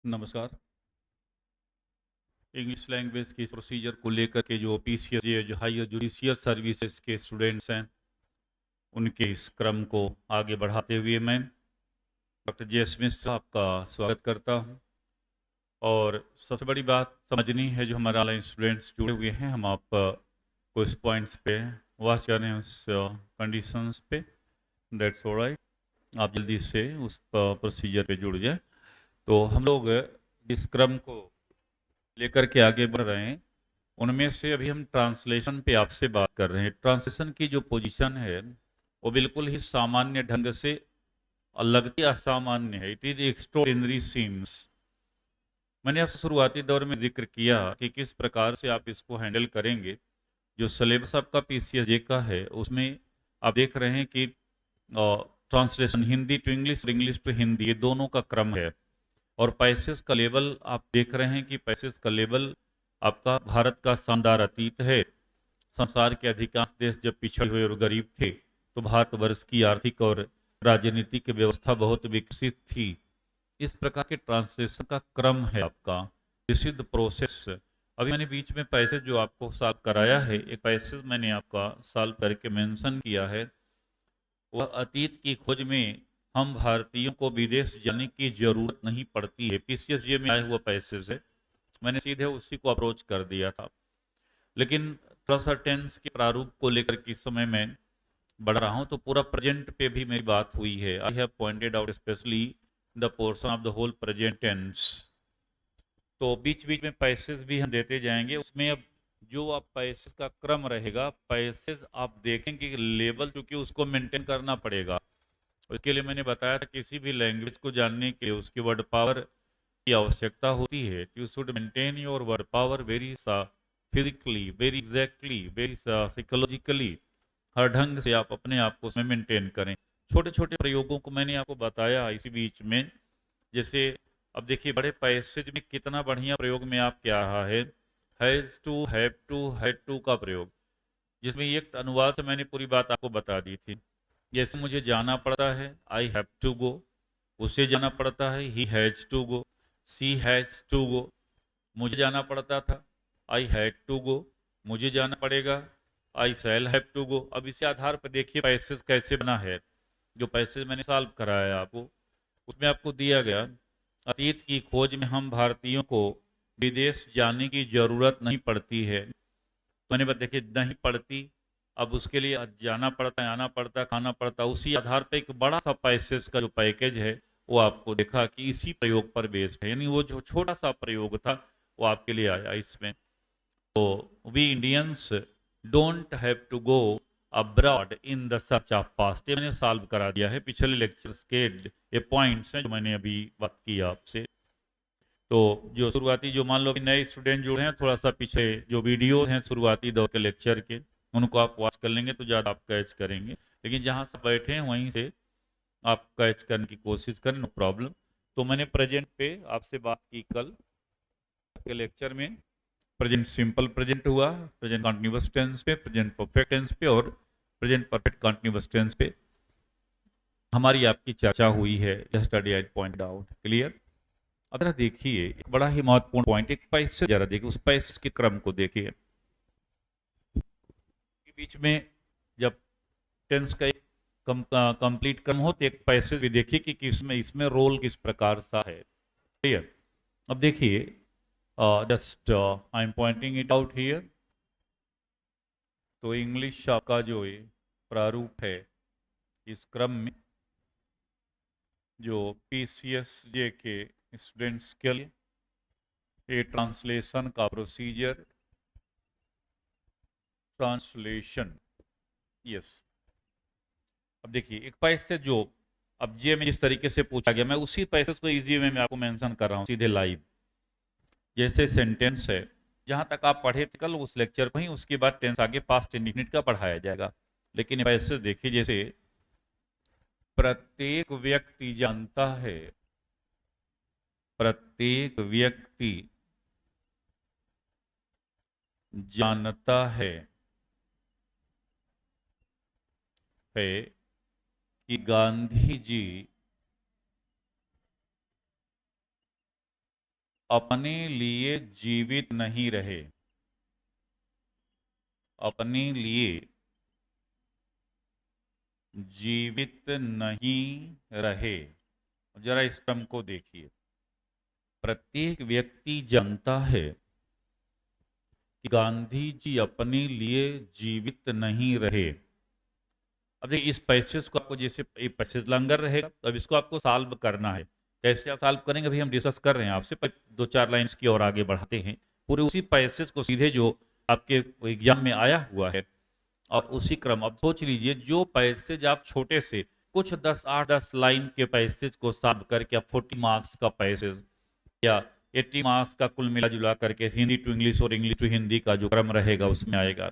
नमस्कार। English language की procedure को लेकर के जो पीसीएस ये जो हायर जुडिशियल सर्विसेज के स्टूडेंट्स हैं, उनके इस क्रम को आगे बढ़ाते हुए मैं डॉक्टर जे.एस. मिश्र आपका स्वागत करता हूं। और सबसे बड़ी बात समझनी है, जो हमारे ऑनलाइन स्टूडेंट्स जुड़े हुए हैं, हम आप को इस पॉइंट्स पे वाच कर रहे हैं, उस कंडीशंस पे। That's alright. आप जल्दी से उस प्रोसीजर पे जुड़ जाए। तो हम लोग इस क्रम को लेकर के आगे बढ़ रहे हैं। उनमें से अभी हम ट्रांसलेशन पे आपसे बात कर रहे हैं। ट्रांसलेशन की जो पोजीशन है, वो बिल्कुल ही सामान्य ढंग से अलग ही असामान्य है। It is extraordinary scenes. मैंने आपसे शुरुआती दौर में जिक्र किया कि किस प्रकार से आप इसको हैंडल करेंगे। जो सिलेबस आपका पीसीएसजे का है, उसमें आप देख रहे हैं कि ट्रांसलेशन हिंदी टू इंग्लिश और इंग्लिश टू हिंदी, ये दोनों का क्रम है। और पैसेज का लेवल आप देख रहे हैं कि पैसेज का लेवल आपका भारत का शानदार अतीत है। संसार के अधिकांश देश जब पिछड़े हुए और गरीब थे, तो भारतवर्ष की आर्थिक और राजनीतिक व्यवस्था बहुत विकसित थी। इस प्रकार के ट्रांसलेशन का क्रम है आपका, दिस इज द प्रोसेस। अभी मैंने बीच में पैसेज जो आपको सॉल्व कराया है, एक पैसेज मैंने आपका सॉल्व करके मेंशन किया है। वह अतीत की खोज में हम भारतीयों को विदेश जाने की जरूरत नहीं पड़ती है। पीसीएसजे में आया हुआ पैसेज है, मैंने सीधे उसी को अप्रोच कर दिया था। लेकिन थोड़ा सा टेंस के प्रारूप को लेकर के इस समय मैं बढ़ रहा हूं, तो पूरा प्रेजेंट पे भी मेरी बात हुई है। I have pointed out specially the portion of the whole present tense. तो बीच बीच में पैसेज भी हम देते जाएंगे। उसमें अब जो आप पैसेज का क्रम रहेगा, पैसेज आप देखेंगे कि लेवल, क्योंकि उसको मेंटेन करना पड़ेगा। उसके लिए मैंने बताया था, किसी भी लैंग्वेज को जानने के लिए उसकी वर्ड पावर की आवश्यकता होती है। You should maintain your word power very physically, very exactly, very psychologically. हर ढंग से आप अपने आप को उसमें मेंटेन करें। छोटे छोटे प्रयोगों को मैंने आपको बताया इसी बीच में। जैसे अब देखिए, बड़े पैसेज में कितना बढ़िया प्रयोग में आप क्या रहा है, has to, have to, had to का प्रयोग, जिसमें एक अनुवाद से मैंने पूरी बात आपको बता दी थी। जैसे मुझे जाना पड़ता है, आई हैव टू गो। उसे जाना पड़ता है, he has to go. She has to go. मुझे जाना पड़ता था, आई हैड टू गो। मुझे जाना पड़ेगा, आई शैल हैव टू गो। अब इसी आधार पर देखिए पैसेज कैसे बना है। जो पैसेज मैंने सॉल्व कराया आपको, उसमें आपको दिया गया, अतीत की खोज में हम भारतीयों को विदेश जाने की जरूरत नहीं पड़ती है। मैंने बात देखिए, नहीं पड़ती। अब उसके लिए जाना पड़ता है, आना पड़ता है, खाना पड़ता है। उसी आधार पर एक बड़ा सा पैसेज का जो पैकेज है, वो आपको देखा कि इसी प्रयोग पर बेस्ड है। यानी वो जो छोटा सा प्रयोग था, वो आपके लिए आया इसमें। तो we Indians don't have to go abroad in the search of past, ये मैंने सॉल्व करा दिया है। पिछले लेक्चर्स के ये पॉइंट्स हैं जो मैंने अभी बात की आपसे। तो जो शुरुआती, जो मान लो कि नए स्टूडेंट जुड़े हैं, थोड़ा सा पीछे जो वीडियो हैं शुरुआती दौर के लेक्चर के, उनको आप वॉच कर लेंगे तो ज़्यादा आप कैच करेंगे। लेकिन जहाँ से बैठे हैं वहीं से आप कैच करने की कोशिश करें, नो प्रॉब्लम। तो मैंने प्रेजेंट पे आपसे बात की कल के लेक्चर में। प्रेजेंट सिंपल प्रेजेंट हुआ, प्रेजेंट कॉन्टिन्यूअस टेंस पे, प्रेजेंट परफेक्ट टेंस पे और प्रेजेंट परफेक्ट कॉन्टिन्यूअस टेंस पे हमारी आपकी चर्चा हुई है। Yesterday I point out, clear. अब जरा देखिए, एक बड़ा ही महत्वपूर्ण पॉइंट, एक पैसे जरा देखिए, उस पैसे के क्रम को देखिए। बीच में जब टेंस का एक कंप्लीट क्रम हो, तो एक पैसे भी देखिए कि किसमें इसमें रोल किस प्रकार सा है। क्लियर। अब देखिए, just I am Poynting it out here. तो इंग्लिश का जो ये प्रारूप है, इस क्रम में जो पीसीएसजे के स्टूडेंट्स के लिए ये ट्रांसलेशन का प्रोसीजर, ट्रांसलेशन, यस। अब देखिए, एक पैसेज जो अब जे में जिस तरीके से पूछा गया, मैं उसी पैसेज को इजी वे में आपको मेंशन कर रहा हूँ, सीधे लाइव। जैसे सेंटेंस है, जहां तक आप पढ़े थे कल उस लेक्चर को ही, उसके बाद टेंस आगे पास्ट इंडिफिनिट का पढ़ाया जाएगा। लेकिन पैसेज देखिए, जैसे प्रत्येक व्यक्ति जानता है, प्रत्येक व्यक्ति जानता है कि गांधी जी अपने लिए जीवित नहीं रहे, अपने लिए जीवित नहीं रहे। जरा इस क्रम को देखिए। प्रत्येक व्यक्ति जानता है कि गांधी जी अपने लिए जीवित नहीं रहे। अब देखिए इस पैसेज को आपको, जैसे एक पैसेज लंगर रहेगा, अब इसको आपको सॉल्व करना है। कैसे आप सॉल्व करेंगे अभी हम डिस्कस कर रहे हैं आपसे, पर 2-4 लाइन्स की और आगे बढ़ाते हैं। पूरे उसी पैसेज को सीधे जो आपके एग्जाम में आया हुआ है और उसी क्रम, अब सोच लीजिए जो पैसेज आप छोटे से कुछ 8-10 लाइन के पैसेज को सॉल्व करके आप 40 मार्क्स का पैसेज या 80 मार्क्स का कुल मिला जुला करके हिंदी टू इंग्लिश और इंग्लिश टू हिंदी का जो क्रम रहेगा उसमें आएगा।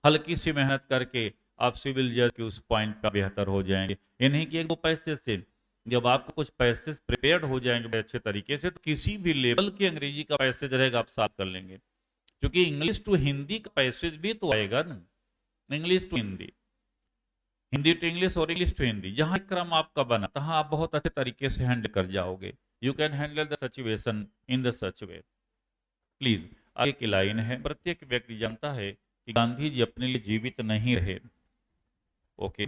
हल्की सी मेहनत करके आप सिविल जज के उस पॉइंट पर बेहतर हो जाएंगे। ये नहीं कि एक दो पैसे से, जब आपको कुछ पैसे प्रिपेयर्ड हो जाएंगे अच्छे तरीके से, तो किसी भी लेवल की अंग्रेजी का पैसेज रहेगा आप साथ कर लेंगे। क्योंकि इंग्लिश टू हिंदी का पैसेज भी तो आएगा ना, English to Hindi, Hindi to English और इंग्लिश टू हिंदी, जहां क्रम आपका बना तहां आप बहुत अच्छे तरीके से हैंडल कर जाओगे। You can handle the situation in the such way. Please आगे की लाइन है, प्रत्येक व्यक्ति जानता है कि गांधी जी अपने लिए जीवित नहीं रहे। ओके,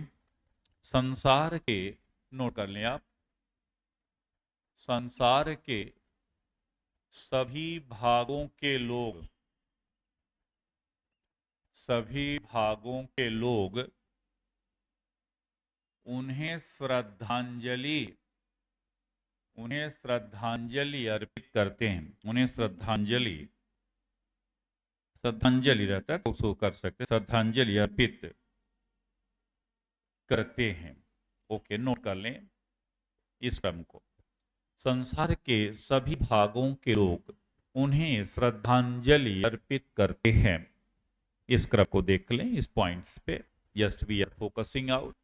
संसार के, नोट कर लें आप, संसार के सभी भागों के लोग, सभी भागों के लोग उन्हें श्रद्धांजलि, उन्हें श्रद्धांजलि अर्पित करते हैं। उन्हें श्रद्धांजलि, श्रद्धांजलि रहता है तो उसको कर सकते, श्रद्धांजलि अर्पित करते हैं। ओके, नोट कर लें इस क्रम को। संसार के सभी भागों के लोग उन्हें श्रद्धांजलि अर्पित करते हैं। इस क्रम को देख लें इस पॉइंट्स पे, just we are focusing out.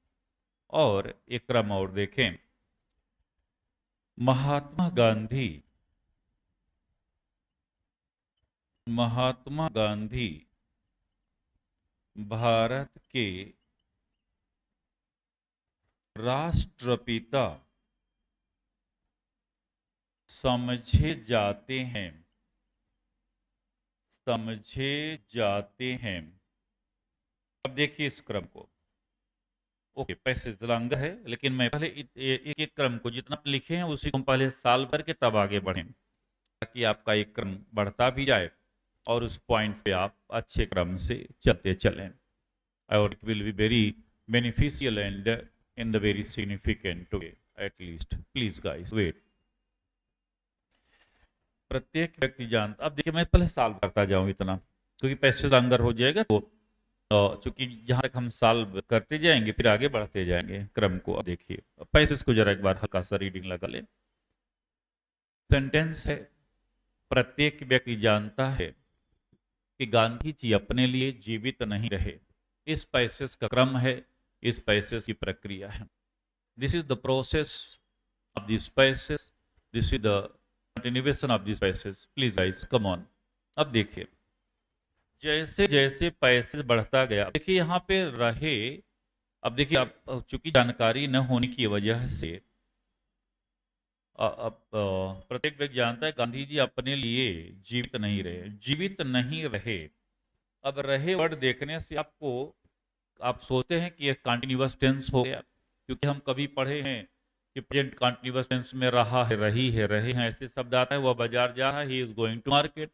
और एक क्रम और देखें, महात्मा गांधी, महात्मा गांधी भारत के राष्ट्रपिता समझे जाते हैं, समझे जाते हैं। अब देखिए इस क्रम को। ओके, पैसेज लंगर है, लेकिन मैं पहले एक एक क्रम को जितना लिखे हैं उसी को पहले सॉल्व करके तब आगे बढ़ें, ताकि आपका एक क्रम बढ़ता भी जाए और उस पॉइंट पे आप अच्छे क्रम से चलते चलें, और it will be very beneficial and in the very significant way at least. Please guys wait. प्रत्येक व्यक्ति जानता, अब देखिए मैं पहले सॉल्व करता जाऊं इतना, क्योंकि पैसेज लंगर हो जाएगा तो चूंकि जहां तक हम सॉल्व करते जाएंगे फिर आगे बढ़ते जाएंगे क्रम को। अब देखिए पैसेज को जरा एक बार हल्का सा रीडिंग लगा ले। सेंटेंस है, प्रत्येक व्यक्ति जानता है कि गांधी जी अपने लिए जीवित नहीं रहे। इस पैसेज का क्रम है, इस पैसेज की प्रक्रिया है। This is the process of this passage, this is the continuation of this passage. Please guys come on. अब देखिए जैसे जैसे पैसेज बढ़ता गया, देखिए यहाँ पे रहे, अब देखिए आप चूंकि जानकारी न होने की वजह से अब प्रत्येक व्यक्ति जानता है गांधी जी अपने लिए जीवित नहीं रहे, जीवित नहीं रहे। अब रहे वर्ड देखने से आपको, आप सोचते हैं कि ये कंटिन्यूअस टेंस हो गया, क्योंकि हम कभी पढ़े हैं कि प्रेजेंट कंटिन्यूअस टेंस में रहा है, रही है, रहे हैं, ऐसे शब्द आता है। वह बाजार जा रहा है, he is going to market.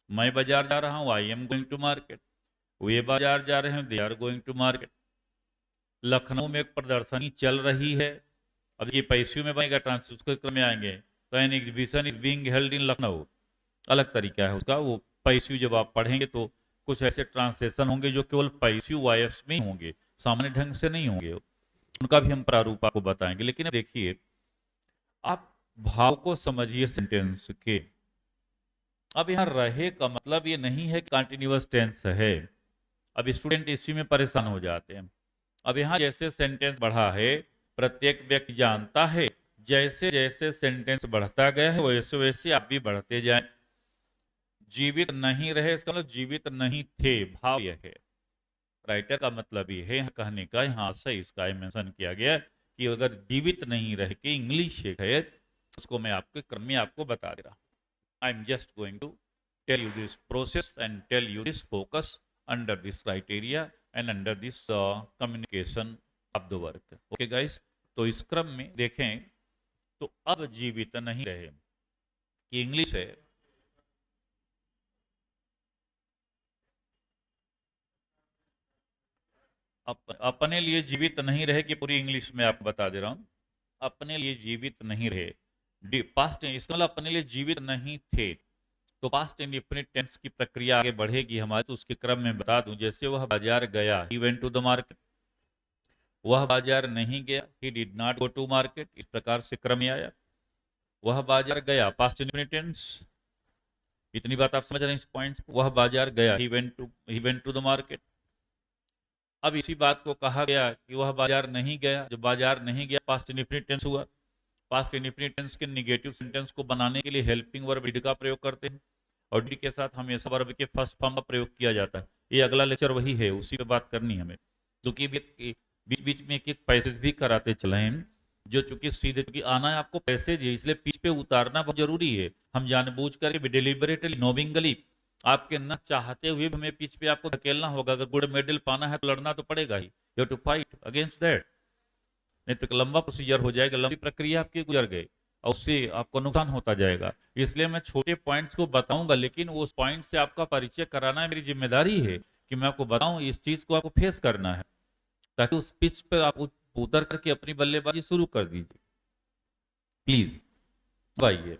मैं बाजार जा रहा हूँ, I am going to market. वे बाजार जा रहे हैं, they are going to market. Lucknow में एक प्रदर्शनी चल रही है, अब ये पैसिव में बनेगा, ट्रांसक्रिप्शन में आएंगे तो an exhibition is being held in Lucknow, अलग तरीका है उसका। वो पैसिव जब आप पढ़ेंगे तो कुछ ऐसे ट्रांसलेशन होंगे जो केवल पैसिव वॉइस में होंगे, सामान्य ढंग से नहीं होंगे, उनका भी हम प्रारूप आपको बताएंगे। लेकिन देखिए आप भाव को समझिए सेंटेंस के। अब यहाँ रहे का मतलब ये नहीं है कि कंटिन्यूअस टेंस है। अब स्टूडेंट इसी में परेशान हो जाते हैं। अब यहाँ जैसे सेंटेंस बढ़ा है, प्रत्येक व्यक्ति जानता है, जैसे जैसे सेंटेंस बढ़ता गया है वैसे वैसे आप भी बढ़ते जाएं। जीवित नहीं रहे इसका मतलब जीवित नहीं थे, भाव यह है। राइटर का मतलब ये है कहने का, यहाँ से इसका मेंशन किया गया कि अगर जीवित नहीं रह के इंग्लिश है, उसको मैं आपके क्रम में आपको बता दे रहा। I am just going to tell you this process and tell you this focus under this criteria and under this communication of the work. Okay guys, तो इस क्रम में देखें तो अब जीवित नहीं रहे कि इंग्लिश है अपने लिए जीवित नहीं रहे कि पूरी इंग्लिश में आप बता दे रहा हूं अपने लिए जीवित नहीं रहे पास्ट इसका मतलब अपने लिए जीवित नहीं थे तो पास्ट इंडिफिनिट टेंस की प्रक्रिया आगे बढ़ेगी हमारे तो उसके क्रम में बता दूं जैसे वह बाजार गया he went to the market वह बाजार नहीं गया he did not go to market इस प्रकार से क्रम में आया वह बाजार गया पास्ट इंडिफिनिट टेंस इतनी बात आप समझ रहे हैं इस पॉइंट वह बाजार गया he went to the market अब इसी बात को कहा गया कि वह बाजार नहीं गया जब बाजार नहीं गया पास्ट इंडिफिनिट टेंस हुआ पास्ट इंडिफिनिट टेंस के नेगेटिव सेंटेंस को बनाने के लिए हेल्पिंग वर्ब डिड का प्रयोग करते हैं और डिड के साथ हमेशा वर्ब के फर्स्ट फॉर्म का प्रयोग किया जाता है ये अगला लेक्चर वही है उसी पे बात करनी है हमें क्योंकि बीच बीच में एक पैसेज भी कराते चले हैं जो चूंकि सीधे क्योंकि आना है आपको पैसेज है इसलिए पीछ पे उतारना बहुत जरूरी है हम जानबूझ करके डिलिबरेटली नोविंगली आपके न चाहते हुए भी हमें पीछ पे आपको धकेलना होगा अगर गोल्ड मेडल पाना है तो लड़ना तो पड़ेगा ही you have to fight against that नहीं तो लंबा प्रोसीजर हो जाएगा लंबी प्रक्रिया आपकी गुजर गई और उससे आपको नुकसान होता जाएगा इसलिए मैं छोटे पॉइंट्स को बताऊंगा लेकिन उस पॉइंट से आपका परिचय कराना मेरी जिम्मेदारी है कि मैं आपको बताऊं इस चीज को आपको फेस करना है ताकि उस पिच पर आप उतर करके अपनी बल्लेबाजी शुरू कर दीजिए प्लीज आइए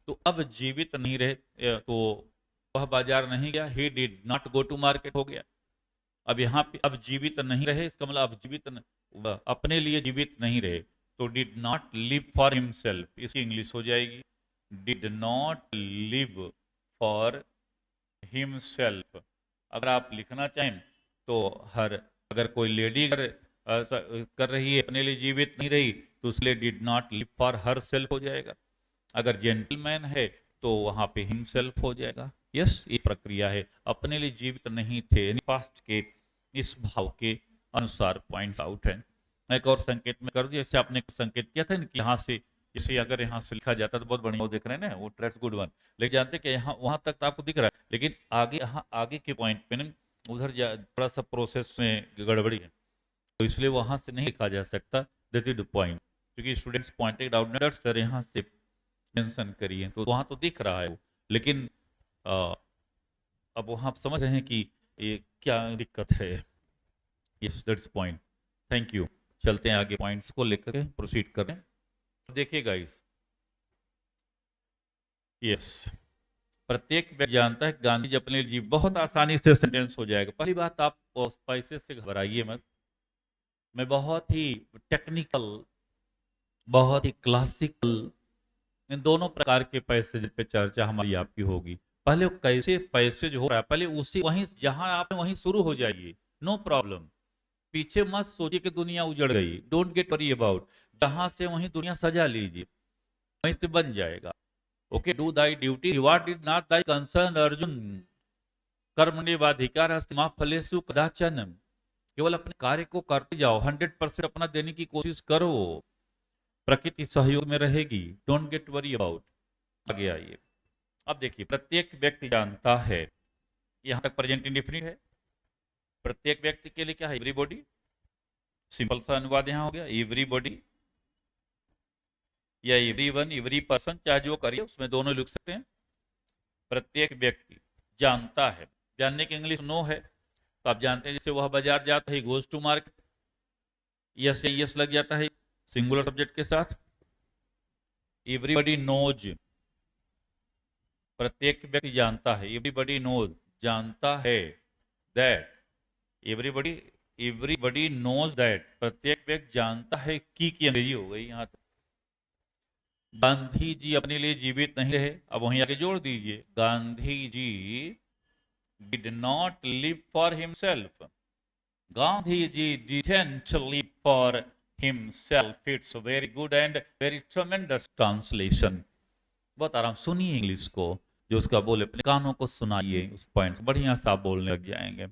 तो अब जीवित नहीं रहे तो वह बाजार नहीं गया he did not go to market हो गया अब यहाँ पे अब जीवित नहीं रहे इसका मतलब अब जीवित अपने लिए जीवित नहीं रहे तो did not live for himself इसकी इंग्लिश हो जाएगी did not live for himself अगर आप लिखना चाहें तो हर अगर कोई लेडी कर रही है अपने लिए जीवित नहीं रही तो उसलिए did not live for herself हो जाएगा अगर जेंटलमैन है तो वहां पे हिमसेल्फ हो जाएगा यस ये प्रक्रिया है अपने लिए जीवित नहीं थे पास्ट के इस भाव के अनुसार पॉइंट्स आउट है एक और संकेत में कर दूं जैसे आपने संकेत किया था कि यहाँ से इसे अगर यहाँ से लिखा जाता तो बहुत बढ़िया देख रहे हैं ना वो ट्रेड्स गुड वन लेकिन जानते कि यहाँ वहां तक तो आपको दिख रहा है लेकिन आगे यहाँ आगे के पॉइंट पे ना उधर थोड़ा सा प्रोसेस में गड़बड़ी है तो इसलिए वहां से नहीं लिखा जा सकता दिस इज द पॉइंट क्योंकि students pointed out that sir यहाँ से मेंशन करिए तो वहां तो दिख रहा है वो लेकिन अब वहां आप समझ रहे हैं कि ये क्या दिक्कत है yes that's point thank you चलते हैं आगे पॉइंट्स को लेकर के प्रोसीड करें देखिए गाइस यस प्रत्येक व्यक्ति जानता है गांधी जी अपने लिए बहुत आसानी से सेंटेंस हो जाएगा पहली बात आप पैसे से घबराइए मत मैं बहुत ही टेक्निकल बहुत ही क्लासिकल इन दोनों प्रकार के पैसेज पे चर्चा हमारी आपकी होगी पहले कैसे पैसेज हो रहा है पहले उसी वहीं जहां आप वहीं शुरू हो जाइए नो प्रॉब्लम पीछे मत सोचिए कि दुनिया उजड़ गई डोंट गेट वरी अबाउट जहां से वहीं दुनिया सजा लीजिए वहीं से बन जाएगा okay do thy duty what did not thy concern Arjun कर्मण्येवाधिकार मा फलेषु कदाचन केवल अपने कार्य को करते जाओ 100% अपना देने की कोशिश करो प्रकृति सहयोग में रहेगी डोंट गेट वरी अबाउट आगे आइए अब देखिए प्रत्येक व्यक्ति जानता है यहां तक प्रेजेंट इंडेफिनिट है प्रत्येक व्यक्ति के लिए क्या है एवरीबॉडी सिंपल सा अनुवाद यहां हो गया एवरीबॉडी या एवरीवन एवरी पर्सन चाहे जो करिए उसमें दोनों लिख सकते हैं प्रत्येक व्यक्ति जानता है जानने की इंग्लिश नो है तो आप जानते हैं जैसे वह बाजार जाता है goes to market yes yes लग जाता है सिंगुलर सब्जेक्ट के साथ एवरीबॉडी नोज प्रत्येक व्यक्ति जानता है एवरीबॉडी नोज जानता है दैट एवरीबॉडी नोज दैट प्रत्येक व्यक्ति जानता है की अंग्रेजी हो गई यहाँ तक गांधी जी अपने लिए जीवित नहीं रहे अब वहीं आगे जोड़ दीजिए Gandhi ji did not live for himself Gandhi ji didn't live for himself it's very good and very tremendous translation बहुत आराम सुनिए इंग्लिश को जो उसका बोले अपने कानों को सुनाइए उस पॉइंट बढ़िया सा बोलने लग जाएंगे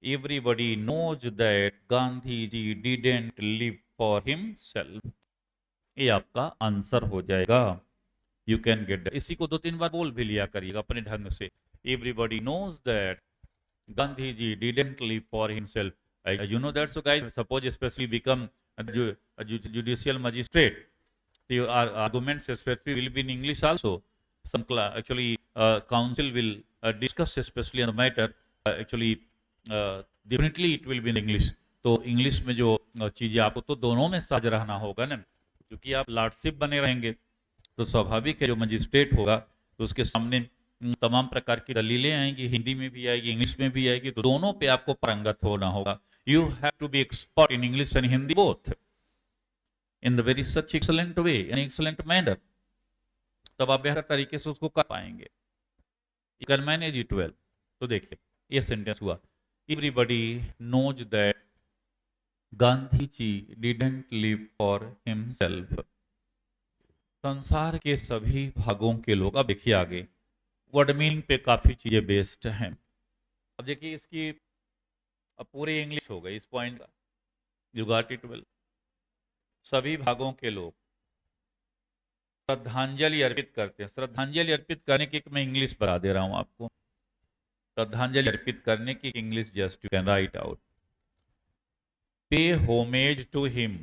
everybody knows that Gandhi ji didn't live for himself ये आपका आंसर हो जाएगा यू कैन गेट दैट। इसी को 2-3 बार बोल भी लिया करिएगा अपने ढंग से। Everybody knows that Gandhi ji didn't live for himself, you know that. So guys, suppose specially become judicial magistrate, the arguments especially will be in English also. Some actually council will discuss especially on the matter, actually definitely it will be in English. तो English में जो चीजें आपको तो दोनों में साझ रहना होगा ना, क्योंकि आप लॉर्डशिप बने रहेंगे तो स्वाभाविक है जो मजिस्ट्रेट होगा तो उसके सामने तमाम प्रकार की दलीलें आएंगी, हिंदी में भी आएगी, इंग्लिश में भी आएगी, तो दोनों पे आपको पारंगत होना होगा। You have to be expert in English and Hindi both in the very such excellent way, in excellent manner, तब आप बेहतर तरीके से उसको कर पाएंगे। You can manage it well. तो देखिए ये सेंटेंस हुआ, everybody knows that Gandhi ji didn't live for himself. संसार के सभी भागों के लोग, अब देखिए आगे वर्ड मीनिंग पे काफी चीजें बेस्ड हैं। अब देखिए इसकी अब पूरी इंग्लिश हो गई इस पॉइंट का, यू गॉट इट वेल। सभी भागों के लोग श्रद्धांजलि अर्पित करते हैं। श्रद्धांजलि अर्पित करने की मैं इंग्लिश बता दे रहा हूं आपको। श्रद्धांजलि अर्पित करने की English just you can write out, pay homage to him,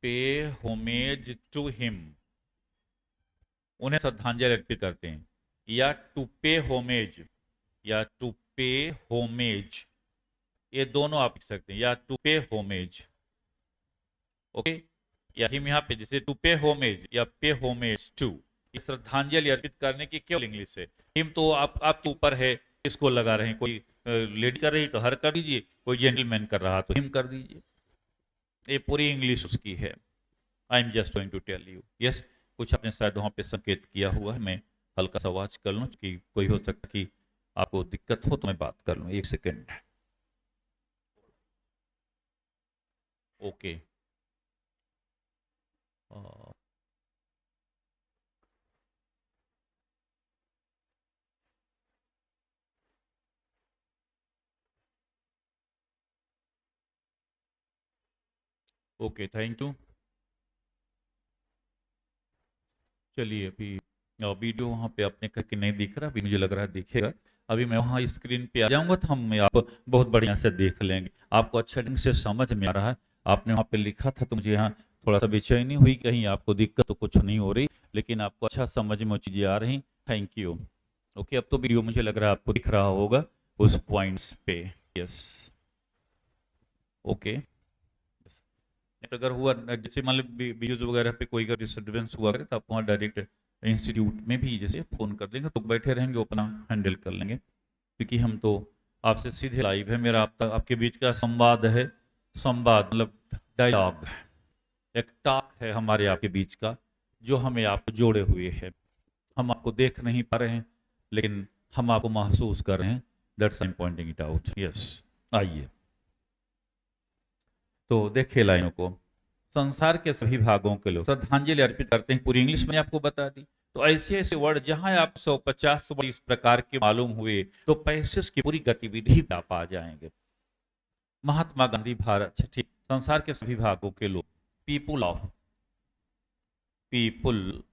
pay homage to him, उन्हें श्रद्धांजलि अर्पित करते हैं। या टू पे होमेज, या टू पे होमेज, ये दोनों आप लिख सकते हैं, या टू पे होमेज, ओके। या हिम यहाँ पे जैसे टू पे होमेज या पे होमेज टू, श्रद्धांजलि अर्पित करने की केवल इंग्लिश है। हिम तो आपके ऊपर है, इसको लगा रहे हैं, कोई लेडी कर रही तो हर कर दीजिए, कोई जेंटलमैन कर रहा तो हिम कर दीजिए, ये पूरी इंग्लिश उसकी है। I am just going to tell you. Yes, कुछ आपने शायद वहां पे संकेत किया हुआ है, मैं हल्का सा आवाज कर लूँ कि कोई हो सकता कि आपको दिक्कत हो तो मैं बात कर लूँ, एक second. Okay, okay, thank you. चलिए अभी वीडियो वहाँ पे आपने कहा कि नहीं दिख रहा, अभी मुझे लग रहा है दिखेगा। अभी मैं वहाँ स्क्रीन पे आ जाऊंगा तो हम आप बहुत बढ़िया से देख लेंगे, आपको अच्छा ढंग से समझ में आ रहा है। आपने वहाँ पे लिखा था तो मुझे यहाँ थोड़ा सा बेचैनी हुई, कहीं आपको दिक्कत तो कुछ नहीं हो रही, लेकिन आपको अच्छा समझ में चीजें आ रही। Thank you. ओके, अब तो वीडियो मुझे लग रहा है आपको दिख रहा होगा उस पॉइंट्स पे। Yes, okay. तो अगर हुआ जैसे मान लो वीडियोज वगैरह पे कोई अगर डिस्टर्बेंस हुआ करे तो आप वहाँ डायरेक्ट इंस्टीट्यूट में भी जैसे फोन कर देंगे तो बैठे रहेंगे, अपना हैंडल कर लेंगे, क्योंकि हम तो आपसे सीधे लाइव है, मेरा आपके बीच का संवाद है। संवाद मतलब डायलॉग, एक टॉक है हमारे आपके बीच का, जो हमें आपको जोड़े हुए है। हम आपको देख नहीं पा रहे हैं लेकिन हम आपको महसूस कर रहे हैं, that's I am Poynting it out. Yes, आइए तो देखिए लाइनों को, संसार के सभी भागों के लोग श्रद्धांजलि अर्पित करते हैं, पूरी इंग्लिश में आपको बता दी। तो ऐसे ऐसे वर्ड जहां आप 150 वर्ड इस प्रकार के मालूम हुए तो पैसेज की पूरी गतिविधि पे आप आ जाएंगे। महात्मा गांधी भारत, ठीक, संसार के सभी भागों के लोग, people of, people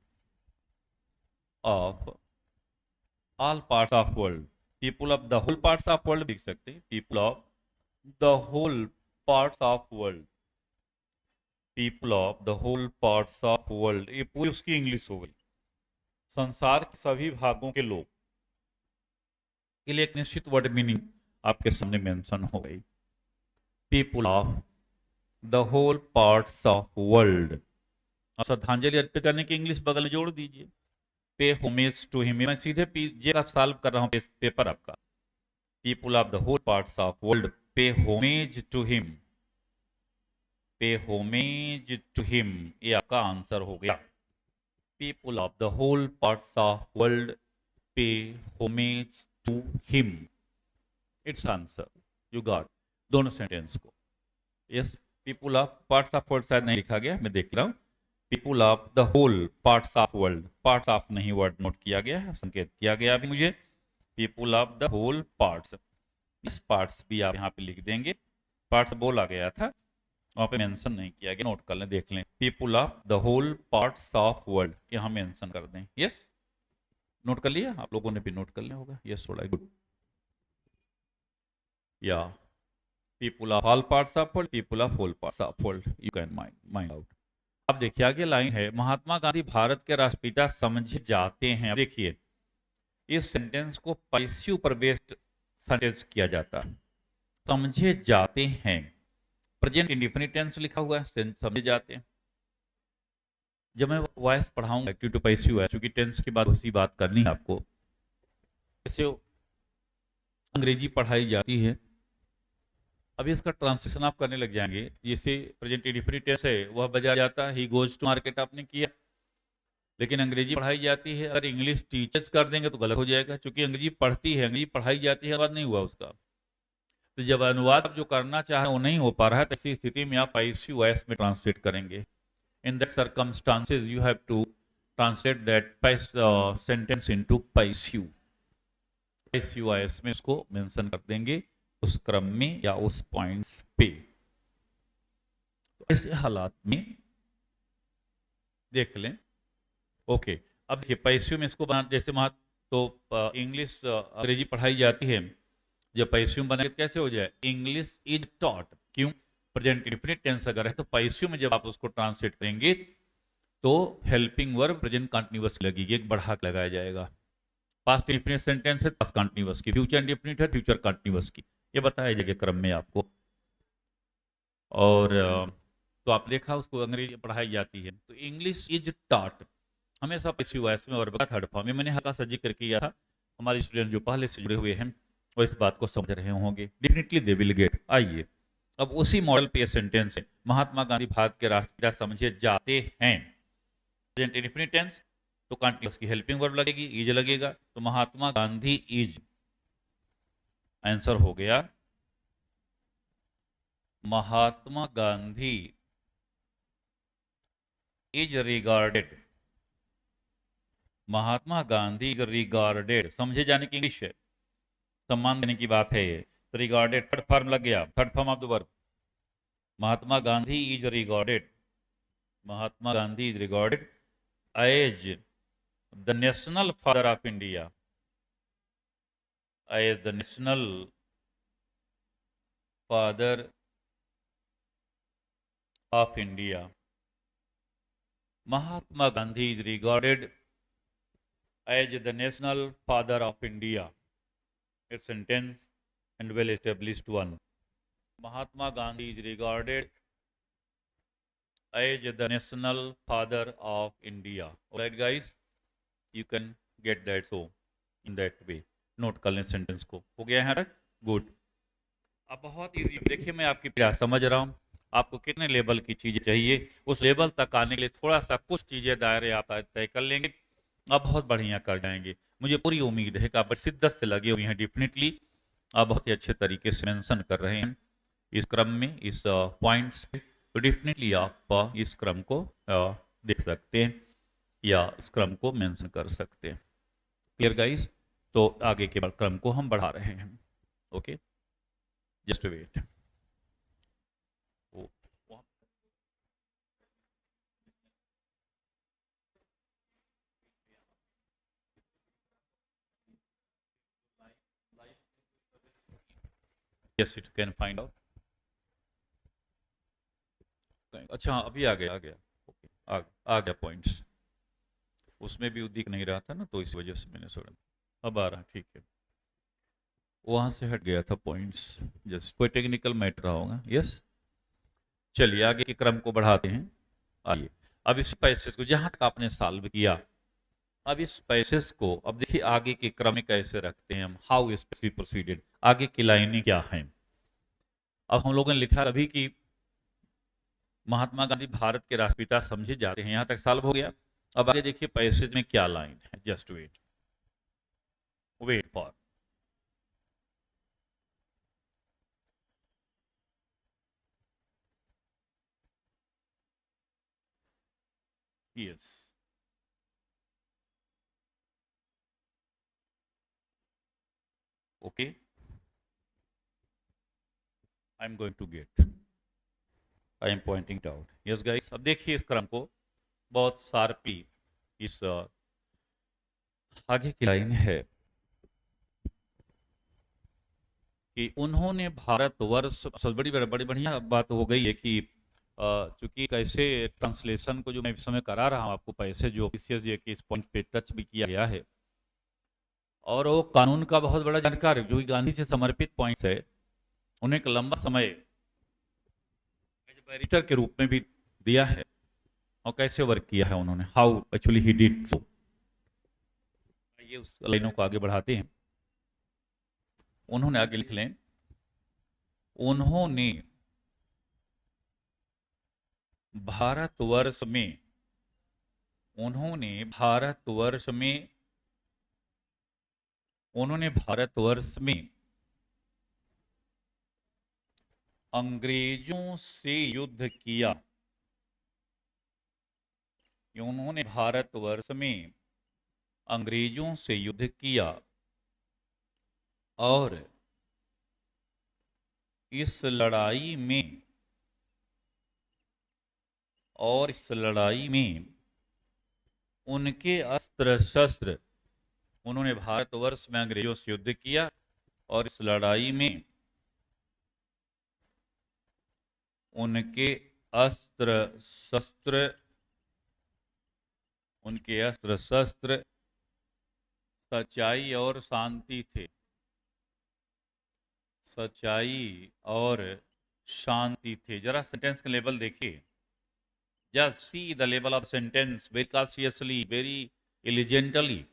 of all parts of world, people of the whole parts of world लिख सकते हैं, people of the whole parts of world, people of the whole parts of world, ये पूरी उसकी इंग्लिश हो गई। संसार के सभी भागों के लोग के लिए एक निश्चित वर्ड मीनिंग आपके सामने मेंशन हो गई, people of the whole parts of world. श्रद्धांजलि अर्पित करने की इंग्लिश बगल में जोड़ दीजिए, पे होमेज टू हिम। मैं सीधे पीजे का सॉल्व कर रहा हूँ पेपर आपका, people of the whole parts of world pay homage to him, pay homage to him, ये आपका आंसर हो गया। People of the whole parts of world pay homage to him. It's answer. You got दोनों sentence को। Yes, people of parts of world शायद नहीं लिखा गया, मैं देख रहा हूँ। People of the whole parts of world, parts of नहीं वर्ड नोट किया गया है, संकेत किया गया अभी मुझे। People of the whole parts, इस parts भी आप यहाँ पे लिख देंगे, parts बोला गया था, वहां पे मेंशन नहीं किया गया, नोट कर लें, देख लें, people of the whole parts of world यहाँ मेंशन कर दें। यस, नोट कर लिया आप लोगों ने भी, नोट कर लिया होगा। यस, थोड़ा गुड। या people of all parts of world, people of whole parts of world, you can mind out. अब देखिए आगे लाइन है, महात्मा गांधी भारत के राष्ट्रपिता समझे जाते हैं। अब देखिए इस सेंटेंस को पैसिव पर बेस्ड सेंटेंस किया जाता है। समझे जाते हैं, प्रेजेंट इंडिफिनिट टेंस लिखा हुआ है, समझे जाते हैं। जब मैं वॉइस पढ़ाऊंगा एक्टिव टू पैसिव है, क्योंकि टेंस के बाद उसी बात करनी है आपको। जैसे अंग्रेजी पढ़ाई जाती है, अब इसका ट्रांसलेशन आप करने लग जाएंगे। जैसे प्रेजेंट इंडिफिनिट टेंस है, वह बाजार जाता है, ही गोज टू मार्केट आपने किया, लेकिन अंग्रेजी पढ़ाई जाती है। अगर इंग्लिश टीचर्स कर देंगे तो गलत हो जाएगा, क्योंकि अंग्रेजी पढ़ती है, अंग्रेजी पढ़ाई जाती है, अनुवाद नहीं हुआ उसका। तो जब अनुवाद आप जो करना चाह रहे हैं वो नहीं हो पा रहा है, तो ऐसी स्थिति में आप पैसिव वॉइस में ट्रांसलेट करेंगे। In that circumstances you have to translate that sentence into passive. Passive voice में उसको मेंशन कर देंगे उस क्रम में या उस पॉइंट्स पे। तो ऐसे हालात में देख लें। ओके, अब देखिए पैसिव में इसको बना, जैसे तो इंग्लिश अंग्रेजी पढ़ाई जाती है, जब पैसिव बना कैसे हो जाए, इंग्लिश इज टॉट। क्यों, प्रेजेंट इंडेफिनिट टेंस अगर है तो पैसिव में जब आप उसको ट्रांसलेट करेंगे तो हेल्पिंग वर्ब प्रेजेंट कंटीन्यूअस लगेगी, एक बढ़ा के लगाया जाएगा। पास्ट इंडेफिनिट सेंटेंस है, पास्ट कंटीन्यूअस की, फ्यूचर इंडेफिनिट है, फ्यूचर कंटीन्यूअस की, ये बताया जाएगा क्रम में आपको। और तो आप देखा उसको अंग्रेजी पढ़ाई जाती है, तो इंग्लिश इज टॉट हमेशा पैसिव वॉइस में और थर्ड फॉर्म में। मैंने हल्का सा जिक्र किया था, हमारे स्टूडेंट जो पहले से जुड़े हुए हैं वो इस बात को समझ रहे होंगे, डेफिनेटली दे विल गेट। आइए अब उसी मॉडल पे सेंटेंस है, महात्मा गांधी भारत के राष्ट्रपिता समझे जाते हैं, प्रेजेंट इंडेफिनिट टेंस, तो कंटीन्यूअस की हेल्पिंग वर्ब लगेगी, इज लगेगा, तो महात्मा गांधी इज, आंसर हो गया Mahatma Gandhi is regarded, Mahatma Gandhi regarded, समझे जाने की इंग्लिश है, सम्मान देने की बात है ये, तो रिगार्डेड थर्ड फॉर्म लग गया, third form of the verb, Mahatma Gandhi is regarded, Mahatma Gandhi is regarded as the national father of India, as the national father of India, Mahatma Gandhi is regarded as the national father of India, it's sentence and well established one, Mahatma Gandhi is regarded as the national father of India. Alright guys, you can get that so in that way. Note कर लें sentence को, हो गया है good. अब बहुत easy, देखिए मैं आपकी प्रयास समझ रहा हूँ, आपको कितने लेवल की चीजें चाहिए, उस लेवल तक आने के लिए थोड़ा सा कुछ चीजें दायरे आप तय कर लेंगे, आप बहुत बढ़िया कर जाएंगे। मुझे पूरी उम्मीद है कि आप शिद्दत से लगे हुए हैं, डेफिनेटली आप बहुत ही अच्छे तरीके से मेंशन कर रहे हैं इस क्रम में, इस पॉइंट्स पे, तो डेफिनेटली आप इस क्रम को देख सकते हैं या इस क्रम को मेंशन कर सकते हैं। क्लियर गाइस, तो आगे के क्रम को हम बढ़ा रहे हैं। Okay, just wait. Yes, it can find out. अच्छा अभी आ गया, आ गया, ओके, आ गया पॉइंट्स, उसमें भी दिख नहीं रहा था ना, तो इस वजह से मैंने छोड़ा, अब आ रहा, ठीक है, वहां से हट गया था पॉइंट्स, जस्ट कोई टेक्निकल मैटर होगा। यस, चलिए आगे के क्रम को बढ़ाते हैं। आइए अब इस पैसेज को जहां तक आपने सॉल्व किया, अब इस पैसेज को अब देखिए आगे के क्रम में कैसे रखते हैं हम, हाउ इज प्रोसीडेड, आगे की लाइनें क्या हैं। अब हम लोगों ने लिखा अभी कि महात्मा गांधी भारत के राष्ट्रपिता समझे जाते हैं, यहां तक सॉल्व हो गया। अब आगे देखिए पैसेज में क्या लाइन है, just wait, wait for, yes, okay, I am going to get, I am pointing out. Yes guys, अब देखिए इस क्रम को बहुत शार्पली। इस आगे की लाइन है कि उन्होंने भारतवर्ष, सब बड़ी बड़ी बढ़िया बात हो गई है कि चूंकि कैसे ट्रांसलेशन को जो मैं इस समय करा रहा हूँ आपको पैसे जो ऑफिसियस ये कि इस पॉइंट पे टच भी किया गया है, और वो कानून का बहुत बड़ा जानकार जो कि गांधी से समर्पित पॉइंट्स है, उन्हें एक लंबा समय बैरिस्टर के रूप में भी दिया है और कैसे वर्क किया है उन्होंने, how actually he did so. ये उस लाइनों को आगे बढ़ाते हैं। उन्होंने आगे लिख लें, उन्होंने भारतवर्ष में, उन्होंने भारतवर्ष में, उन्होंने भारतवर्ष में अंग्रेजों से युद्ध किया। उन्होंने भारतवर्ष में अंग्रेजों से युद्ध किया और इस लड़ाई में, और इस लड़ाई में उनके अस्त्र शस्त्र, उन्होंने भारतवर्ष में अंग्रेजों से युद्ध किया और इस लड़ाई में उनके अस्त्र शस्त्र, उनके अस्त्र शस्त्र सच्चाई और शांति थे, सच्चाई और शांति थे। जरा सेंटेंस का लेवल देखिए, just see the level of sentence very cautiously, very elegantly.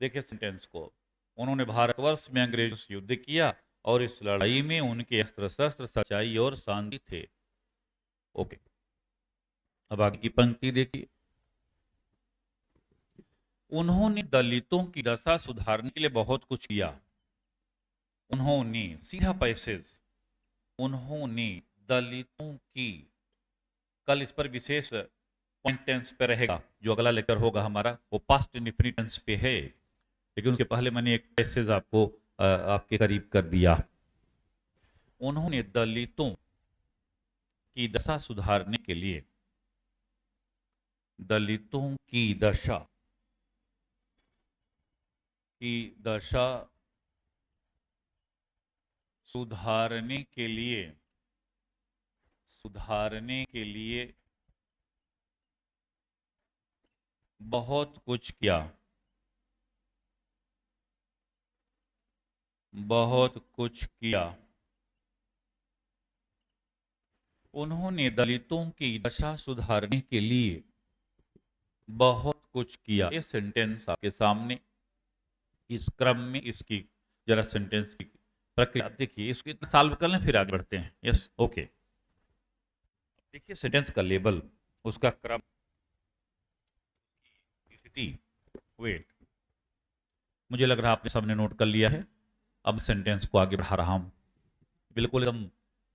देखिए सेंटेंस को, उन्होंने भारतवर्ष में अंग्रेजों से युद्ध किया और इस लड़ाई में उनके अस्त्र शस्त्र सच्चाई और शांति थे। ओके, अब आगे की पंक्ति देखिए, उन्होंने दलितों की दशा सुधारने के लिए बहुत कुछ किया। उन्होंने, सीधा पैसेज, उन्होंने दलितों की, कल इस पर विशेष पॉइंट टेंस पे रहेगा, जो अगला लेक्चर होगा हमारा वो पास्ट इंडेफिनिट टेंस पे है, लेकिन उसके पहले मैंने एक पैसेज आपको आपके करीब कर दिया। उन्होंने दलितों की दशा सुधारने के लिए, दलितों की दशा, की दशा सुधारने के लिए, सुधारने के लिए बहुत कुछ किया, बहुत कुछ किया। उन्होंने दलितों की दशा सुधारने के लिए बहुत कुछ किया। ये सेंटेंस आपके सामने इस क्रम में, इसकी जरा सेंटेंस की प्रक्रिया देखिए, इसको इतना सॉल्व कर लें फिर आगे बढ़ते हैं। Yes, okay. देखिए सेंटेंस का लेबल, उसका क्रम, वेट, मुझे लग रहा है आपने सबने नोट कर लिया है। अब सेंटेंस को आगे बढ़ा रहा हूं। बिल्कुल एकदम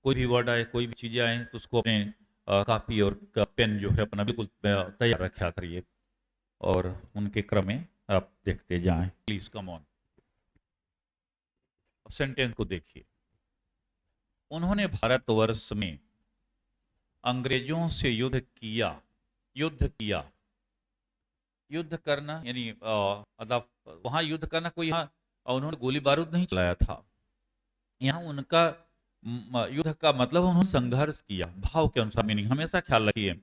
कोई भी वर्ड आए, कोई भी चीजें आए तो उसको अपने कॉपी और पेन जो है अपना बिल्कुल तैयार रखा करिए और उनके क्रम में आप देखते जाएं। Please come on. अब सेंटेंस को देखिए, उन्होंने भारतवर्ष में अंग्रेजों से युद्ध किया। युद्ध किया, युद्ध करना यानी मतलब वहां युद्ध करना, कोई यहाँ उन्होंने गोली बारूद नहीं चलाया था। यहाँ उनका युद्ध का मतलब उन्होंने संघर्ष किया। भाव के अनुसार मीनिंग हमेशा ख्याल रखिए,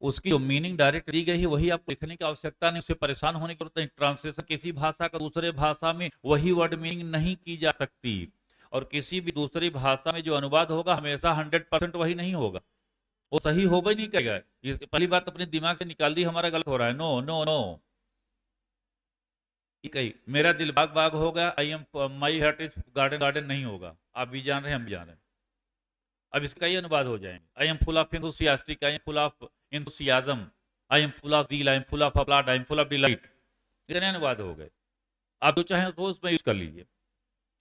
उसकी जो मीनिंग डायरेक्ट दी गई है वही आपको लिखने की आवश्यकता नहीं, उससे परेशान होने की जरूरत नहीं। ट्रांसलेशन किसी भाषा का दूसरे भाषा में वही वर्ड मीनिंग नहीं की जा सकती, और किसी भी दूसरी भाषा में जो अनुवाद होगा हमेशा 100% वही नहीं होगा, वो सही होगा ही नहीं करेगा। ये पहली बात अपने दिमाग से निकाल दी, हमारा गलत हो रहा है। नो नो नो, मेरा दिल बाग बाग होगा, I am my heart is garden garden नहीं होगा। आप भी जान रहे हैं, हम भी जान रहे हैं। अब इसका ही अनुवाद हो जाएंगे, I am full of enthusiastic, I am full of enthusiasm, I am full of zeal, I am full of applaud, I am full of delight. इतने अनुवाद हो गए, आप जो चाहें तो उसमें यूज कर लीजिए।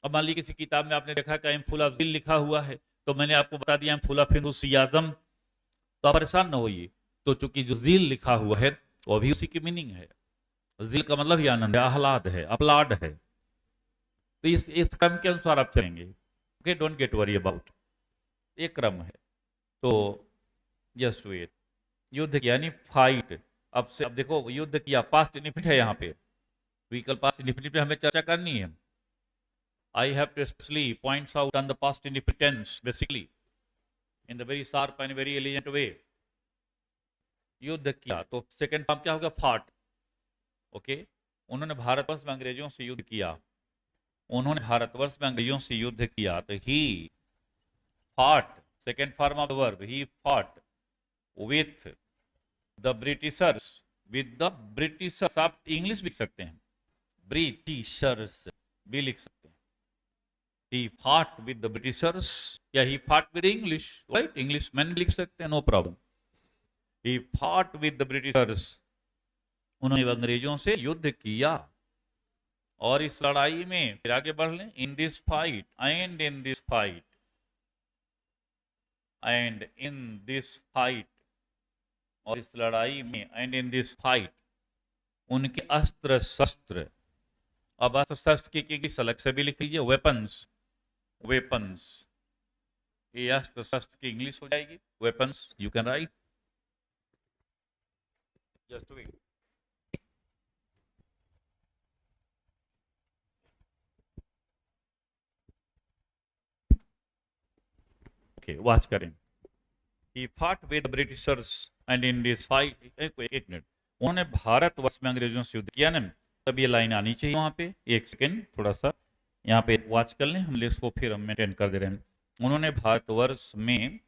अब मान लीजिए किसी किताब में आपने देखा कि आई एम फुल ऑफ ज़ील लिखा हुआ है, तो मैंने आपको बता दिया आई एम फुल ऑफ एंथुसियाज्म, तो आप परेशान ना होइए। तो चूंकि जो ज़ील लिखा हुआ है वो भी उसी की मीनिंग है। ज़ील का मतलब ही आनंद है, आह्लाद है, अपलाड है। तो इस क्रम के अनुसार आप चलेंगे। Okay, don't get worry about, ये क्रम है। तो जस्ट वेट, युद्ध यानी फाइट। अब देखो युद्ध किया, पास्ट इंडिफिनिट है यहाँ पे, विकल्प पास्ट इंडिफिनिट पे हमें चर्चा करनी है। I have to especially points out on the past indefinite tense basically in the very sharp and very elegant way. युद्ध किया तो सेकंड फॉर्म क्या होगा, फाट। ओके, उन्होंने भारतवर्ष में अंग्रेजों से युद्ध किया, उन्होंने भारतवर्ष में अंग्रेजों से युद्ध किया, तो he fought, second form of the verb, he fought with the Britishers, with the Britishers. आप इंग्लिश भी लिख सकते हैं, ब्रिटिशर्स भी लिख सकते हैं। He fought with the Britishers, या he fought with English, right? English men लिख सकते हैं, no problem. He fought with the Britishers. उन्होंने अंग्रेजों से युद्ध किया, और इस लड़ाई में, फिर आगे बढ़ लें, in this fight, and in this fight, and in this fight, और इस लड़ाई में, and in this fight, उनके अस्त्र शस्त्र। अब अस्त्र शस्त्र की अलग से भी लिख लीजिए, वेपन्स, वेपन्स, ये अस्त्र शस्त्र की इंग्लिश हो जाएगी weapons, you can write, just wait. Okay, watch करें। He fought with the Britishers and in this fight, एक मिनट, उन्होंने भारतवर्ष में अंग्रेजों से युद्ध किया ना, तब ये लाइन आनी चाहिए वहां पे। एक सेकेंड, थोड़ा सा यहाँ पे वॉच कर लें, हम इसको फिर हम मेंटेन कर दे रहे हैं। उन्होंने भारतवर्ष में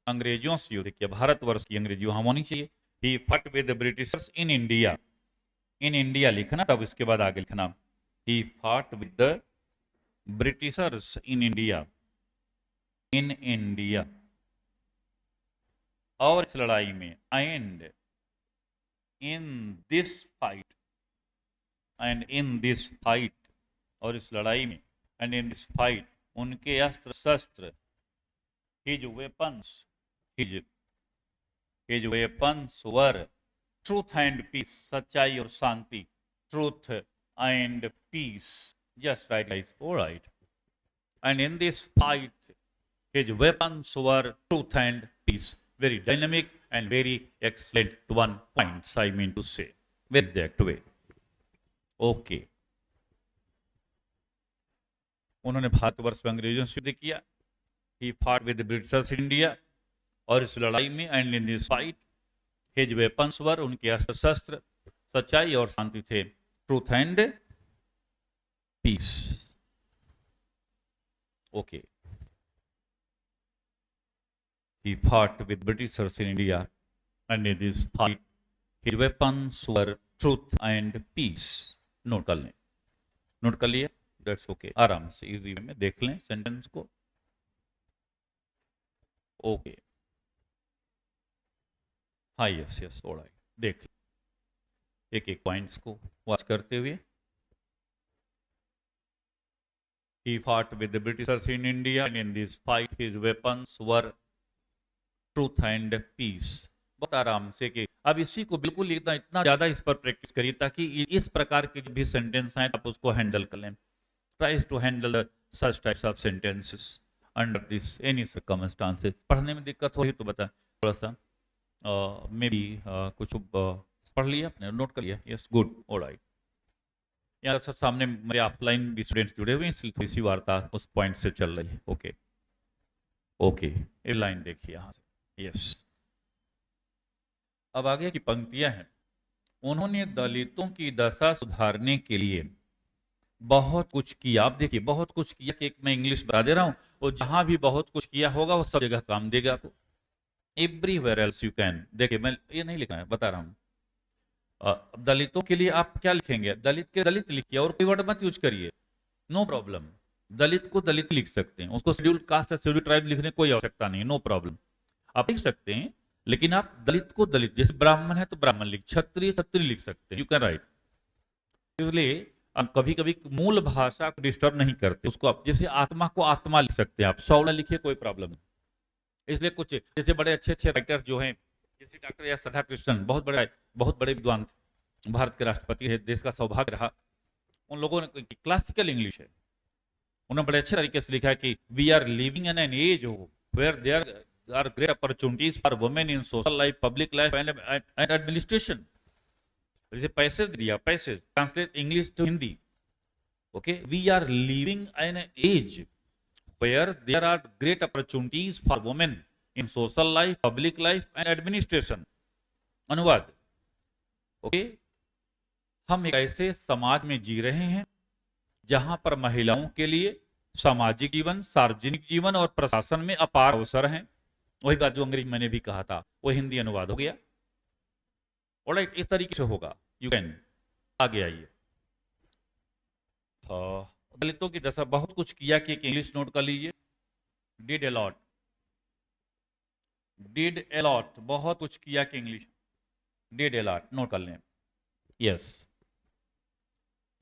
अंग्रेजों से युद्ध किया, भारतवर्ष की अंग्रेजी वहां होनी चाहिए। He fought with the Britishers in India, in India लिखना, तब इसके बाद आगे लिखना, He fought with the Britishers in India, in India, और इस लड़ाई में, and in this fight, and in this fight, और इस लड़ाई में, and in this fight, उनके अस्त्र शस्त्र, his weapons, his weapons were truth and peace, सच्चाई और शांति, truth and peace, just right guys, all right, and in this fight, his weapons were truth and peace. Very dynamic and very excellent one points, I mean to say, very exact way. Okay. उन्होंने भारतवर्ष में अंग्रेजों से युद्ध किया, he fought with the Britishers in India, और इस लड़ाई में, and in this fight, his weapons were, उनके अस्त्र शस्त्र सच्चाई और शांति थे, truth and peace. Okay. He fought with Britishers in India, and in this fight, his weapons were truth and peace. Note कर लें, नोट कर लिए, दैट्स ओके, आराम से इजी में देख लें सेंटेंस को। ओके, हाँ, यस यस, ऑलराइट, देख लें एक एक पॉइंट्स को वॉच करते हुए। He fought with the Britishers in India, and in this fight, his weapons were truth and peace. बहुत आराम से, कि अब इसी को बिल्कुल इतना ज्यादा इस पर प्रैक्टिस करिए, ताकि इस प्रकार के भी सेंटेंस आए आप उसको हैंडल कर लें। Try to handle such types of sentences under this any circumstances. पढ़ने में दिक्कत हो तो बता, थोड़ा सा मे बी कुछ पढ़ लिया आपने, नोट कर लिया, यस गुड, ऑलराइट। यहाँ सब सामने मेरे ऑफलाइन भी स्टूडेंट्स जुड़े हुए हैं, इसलिए थोड़ी सी वार्ता उस पॉइंट से चल रही है। ओके ओके, ये लाइन देखिए यहाँ से, यस। अब आगे की पंक्तियां हैं, उन्होंने दलितों की दशा सुधारने के लिए बहुत कुछ किया। आप देखिए, बहुत कुछ किया, कि एक मैं इंग्लिश बता दे रहा हूं, और जहां भी बहुत कुछ किया होगा वो सब जगह काम देगा आपको। एवरीवेयर एल्स यू कैन, देखिए मैं ये नहीं लिखा है, बता रहा हूं। दलितों के लिए आप क्या लिखेंगे, दलित के दलित लिखिए, और कोई वर्ड मत यूज करिए, नो प्रॉब्लम। दलित को दलित लिख सकते हैं, उसको शेड्यूल कास्ट या शेड्यूल ट्राइब लिखने की कोई आवश्यकता नहीं, नो प्रॉब्लम, आप लिख सकते हैं। लेकिन आप दलित को दलित, जैसे ब्राह्मण है तो ब्राह्मण लिख, क्षत्रिय क्षत्रिय लिख सकते हैं, यू कैन राइट। इसलिए कभी कभी मूल भाषा को डिस्टर्ब नहीं करते, उसको आप जैसे आत्मा को आत्मा लिख सकते हैं, आप सौला लिखिए, कोई प्रॉब्लम नहीं। इसलिए कुछ जैसे बड़े अच्छे अच्छे राइटर्स जो हैं, जैसे डॉक्टर एस राधाकृष्णन, बहुत बड़े विद्वान थे, भारत के राष्ट्रपति है, देश का सौभाग्य रहा। उन लोगों ने क्लासिकल इंग्लिश है, उन्होंने बड़े अच्छे तरीके से लिखा है कि we are living in an age where there are great opportunities for women in social life, public life and administration. जैसे पैसेज दिया, passage translate English to Hindi. Okay, we are living in an age where there are great opportunities for women in social life, public life and administration. अनुवाद. Okay, हम एक ऐसे समाज में जी रहे हैं जहां पर महिलाओं के लिए सामाजिक जीवन, सार्वजनिक जीवन और प्रशासन में अपार अवसर हैं. वही बात जो अंग्रेजी मैंने भी कहा था, वो हिंदी अनुवाद हो गया. ऑलराइट, इस तरीके से होगा. यू कैन आगे आइए. दलितों की दशा, बहुत कुछ किया कि इंग्लिश नोट कर लीजिए. डिड अलॉट, डिड अलॉट, बहुत कुछ किया कि इंग्लिश. डिड अलॉट नोट कर लें. Yes,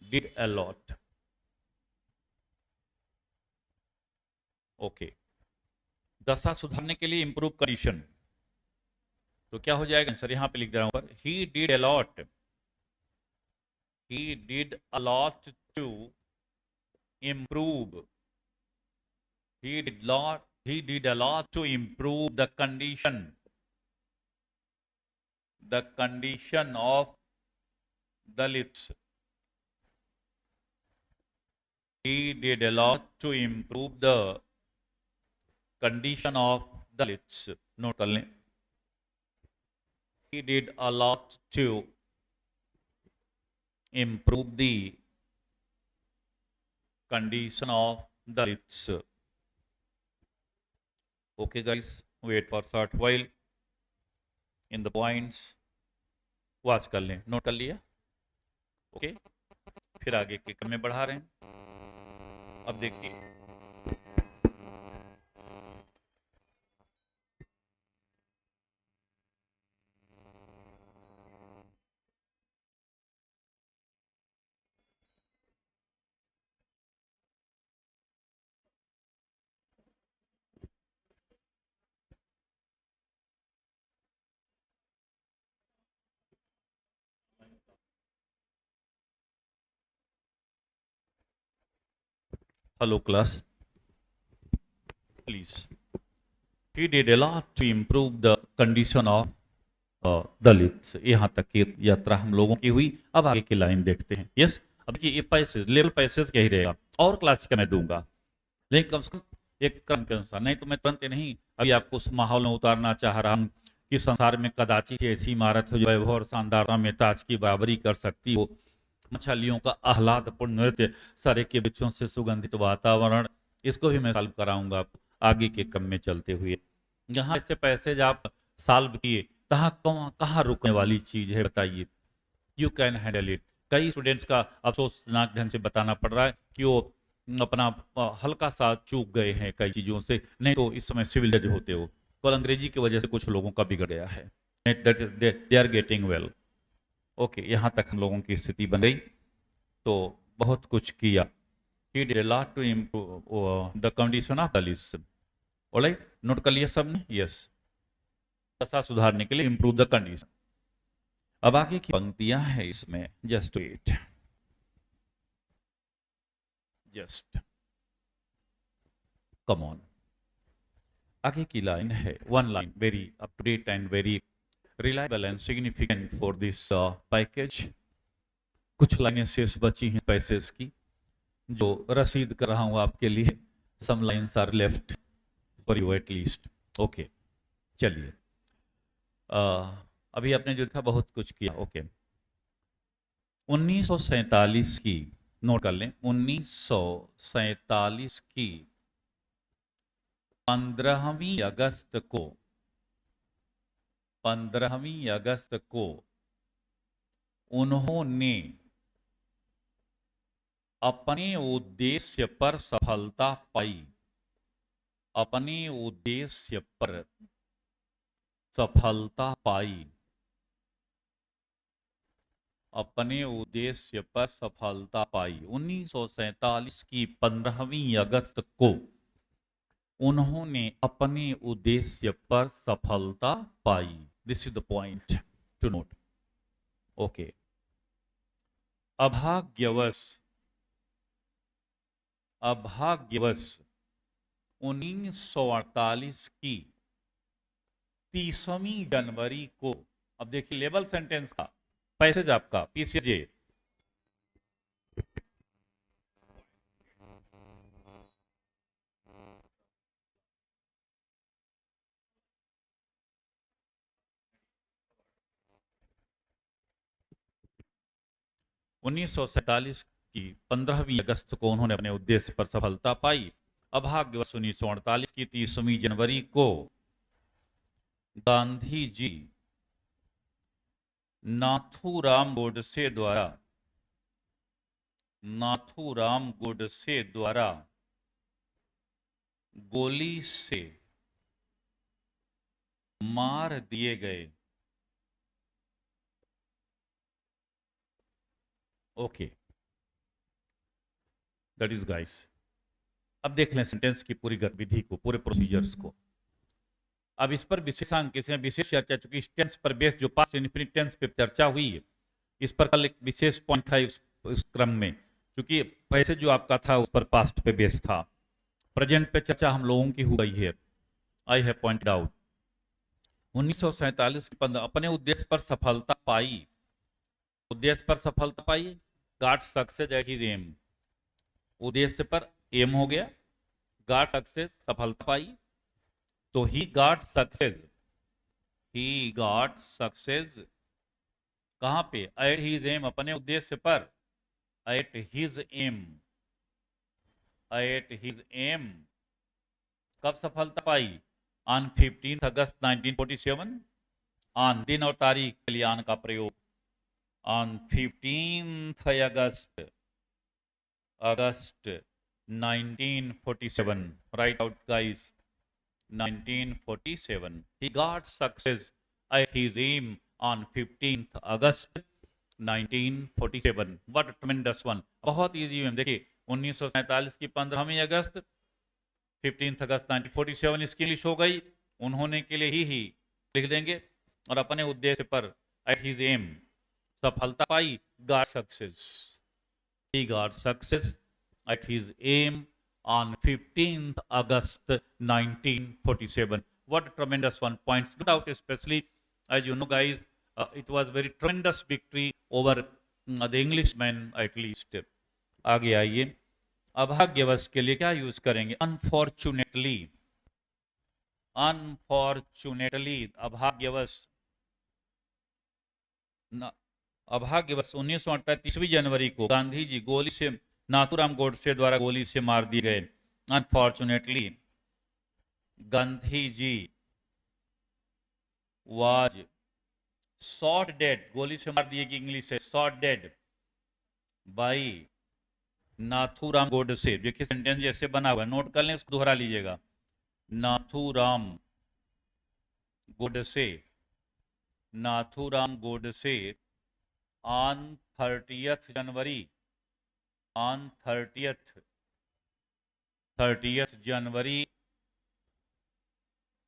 did allot. ओके, दशा सुधारने के लिए इंप्रूव कंडीशन, तो क्या हो जाएगा आंसर? यहां पे लिख दे रहा हूं पर. He did a lot, he did a lot to improve, he did a lot to improve the condition of Dalits. He did a lot to improve the condition of Dalits. Note कर लें. He did a lot to improve the condition of Dalits. Okay guys, wait for short while in the points. watch कर लें. Note कर लिया? Okay, फिर आगे के क्रम में बढ़ा रहे हैं. अब देखिए, hello class, please. He did a lot to improve the condition of दलित. यहाँ तक की यात्रा हम लोगों की हुई. अब आगे की लाइन देखते हैं. यस, अब ये पैसेज, लेवल पैसेज क्या ही रहेगा, और क्लास का मैं दूंगा, लेकिन कम से कम एक क्रम के अनुसार, नहीं तो मैं तुरंत नहीं अभी आपको उस माहौल में उतारना चाह रहा हूँ कि संसार में कदाचित ऐसी इमारत हो जो वैभव और शानदारता में ताज की बराबरी कर सकती हो. मछलियों का आह्लादपूर्ण नृत्य, सारे के वृक्षों से सुगंधित वातावरण, इसको भी मैं सॉल्व कराऊंगा आगे के क्रम में चलते हुए. जहाँ ऐसे पैसेज आप सॉल्व किए, कहाँ रुकने वाली चीज है बताइए. You can handle it. कई स्टूडेंट्स का अफसोसनाक ढंग से बताना पड़ रहा है कि वो अपना हल्का सा चूक गए हैं कई चीजों से, नहीं तो इस समय सिविल जज होते हो. कल अंग्रेजी की वजह से कुछ लोगों का बिगड़ गया है. They are getting well. Okay, यहाँ तक हम लोगों की स्थिति बन गई. तो बहुत कुछ किया. He did a lot to improve the condition of Dalits. Alright, note कर लिया सबने? यस, दशा सुधारने के लिए इंप्रूव द कंडीशन. अब आगे की पंक्तियां हैं इसमें, just wait, just come on. आगे की लाइन है, one line, very up to date and very reliable and significant for this package. कुछ लाइनें शेष बची हैं पैसेज की, जो रसीद कर रहा हूं आपके लिए. Some lines are left for you at least. Okay, चलिए. अभी आपने जो था बहुत कुछ किया. ओके, 1947 की, नोट कर लें, 1947 की 15वीं अगस्त को उन्होंने अपने उद्देश्य पर सफलता पाई. अपने उद्देश्य पर सफलता पाई. अपने उद्देश्य पर सफलता पाई. 1947 की 15वीं अगस्त को उन्होंने अपने उद्देश्य पर सफलता पाई. This is the point to note. Okay, अभाग्यवश 1948 की 30वीं जनवरी को, अब देखिए लेवल सेंटेंस का पैसेज आपका पीसीजे, उन्नीस की 15वीं अगस्त को उन्होंने अपने उद्देश्य पर सफलता पाई। अभाग्यवश 1948 की 30वीं जनवरी को गांधी जी नाथूराम गोडसे द्वारा गोली से मार दिए गए। Okay, that is guys. अब देख लें सेंटेंस की पूरी गतिविधि को, पूरे प्रोसीजर्स को। अब इस पर विशेषांक, इसमें विशेष चर्चा, चूंकि इस टेंस पर बेस जो पास्ट इंफिनिट टेंस पे चर्चा हुई है, इस पर कल एक विशेष पॉइंट था इस क्रम में, क्योंकि पैसे जो आपका था उस पर पास्ट पे बेस था। प्रेजेंट पे चर्चा हम लोगों की हो गई है। आई हैव पॉइंटेड आउट 1947 की 15 अपने उद्देश्य पर सफलता पाई। उद्देश्य पर सफलता पाई, got success at his aim. उद्देश्य पर एम हो गया, गॉट सक्सेस सफलता पाई, तो ही गॉट सक्सेस कहां पे? एट हिज एम, अपने उद्देश्य पर। एट हिज एम कब सफलता पाई? On 15 August 1947। ऑन दिन और तारीख के लिए ऑन का प्रयोग। On 15 August 1947, write out guys, 1947 he got success at his aim on 15th August 1947। what a tremendous one, बहुत इजी है। देखिए 1947 की 15वीं अगस्त, 15th अगस्त 1947 इसकी इंग्लिश हो गई। उन्होंने के लिए ही लिख देंगे, और अपने उद्देश्य पर एट हिज एम सफलता पाई, got success. He got success at his aim on 15th August 1947. What a tremendous one. Points good out, especially as you know guys, it was very tremendous victory over the Englishman at least. आगे आइए, अभाग्यवश के लिए क्या use करेंगे? Unfortunately. अभाग्यवश, अभाग्यवश 1938 जनवरी को गांधी जी गोली से, नाथूराम गोडसे द्वारा गोली से मार दिए गए। Unfortunately Gandhi ji was shot dead, गोली से मार दिए, की इंग्लिश है shot dead by Nathuram Godse. देखिए सेंटेंस जैसे बना हुआ है, नोट कर लें, उसको दोहरा लीजिएगा। Nathuram Godse on 30th January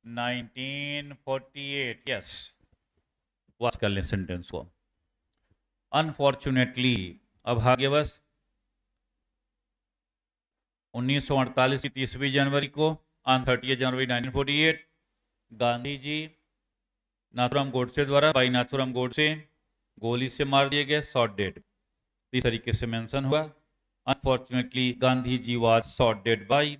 1948। Yes, watch कर लें सेंटेंस को। अनफॉर्चुनेटली, अभाग्यवश 1948 की 30वीं जनवरी को, ऑन 30 जनवरी 1948 गांधी जी नाथूराम गोडसे द्वारा, भाई नाथूराम गोडसे गोली से मार दिए गए, शॉट डेड। इस तरीके से मेंशन हुआ। Unfortunately Gandhi ji was shot dead by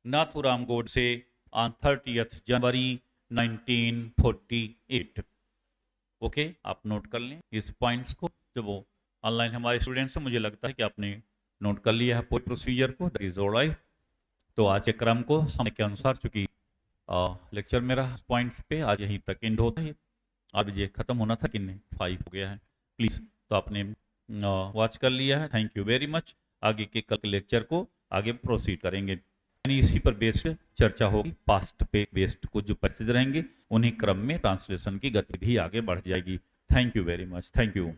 Nathuram Godse on 30th January 1948। Okay, आप नोट कर लें इस पॉइंट्स को। जब वो ऑनलाइन हमारे स्टूडेंट्स हैं, मुझे लगता है कि आपने नोट कर लिया है पूरे प्रोसीजर को, दैट इज ऑलराइट। तो आज के क्रम को समय के अनुसार, चूंकि लेक्चर मेरा पॉइंट्स पे आज यहीं तक एंड होता है। अब ये खत्म होना था कि नहीं, 5 हो गया है प्लीज। तो आपने वॉच कर लिया है, थैंक यू वेरी मच। आगे के कल के लेक्चर को आगे प्रोसीड करेंगे, यानी इसी पर बेस्ड चर्चा होगी। पास्ट पे बेस्ड कुछ जो पैसेज रहेंगे, उन्हीं क्रम में ट्रांसलेशन की गतिविधि आगे बढ़ जाएगी। Thank you very much, thank you.